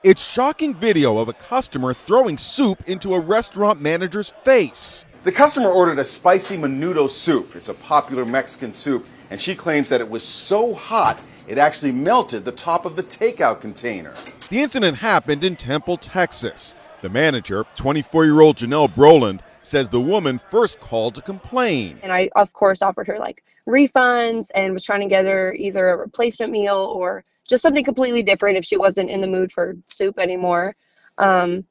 It's shocking video of a customer throwing soup into a restaurant manager's face. The customer ordered a spicy menudo soup. It's a popular Mexican soup, and she claims that it was so hot it actually melted the top of the takeout container. The incident happened in Temple, Texas. The manager, 24-year-old Janelle Broland, says the woman first called to complain. And I, of course, offered her like refunds and was trying to get her either a replacement meal or just something completely different if she wasn't in the mood for soup anymore. And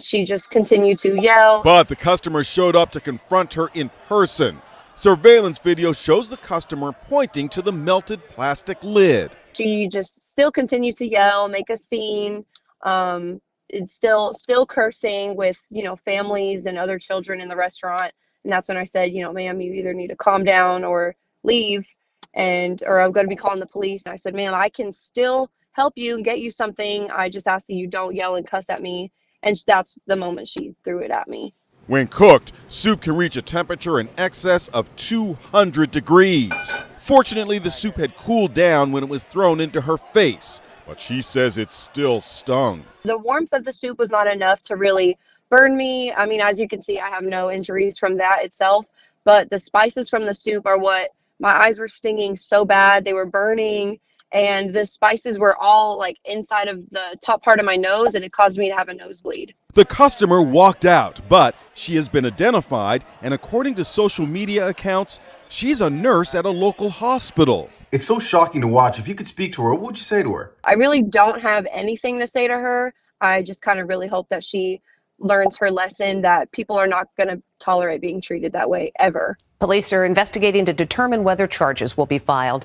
she just continued to yell. But the customer showed up to confront her in person. Surveillance video shows the customer pointing to the melted plastic lid. She just still continued to yell, make a scene, and still cursing with, families and other children in the restaurant. And that's when I said, ma'am, you either need to calm down or leave, or I'm going to be calling the police. And I said, ma'am, I can still help you and get you something. I just ask that you don't yell and cuss at me. And that's the moment she threw it at me. When cooked, soup can reach a temperature in excess of 200 degrees. Fortunately, the soup had cooled down when it was thrown into her face, but she says it still stung. The warmth of the soup was not enough to really burn me. I mean, as you can see, I have no injuries from that itself, but the spices from the soup are what my eyes were stinging so bad. They were burning, and the spices were all like inside of the top part of my nose, and it caused me to have a nosebleed. The customer walked out, but she has been identified, and according to social media accounts, she's a nurse at a local hospital. It's so shocking to watch. If you could speak to her, what would you say to her? I really don't have anything to say to her. I just kind of really hope that she learns her lesson, that people are not going to tolerate being treated that way ever. Police are investigating to determine whether charges will be filed.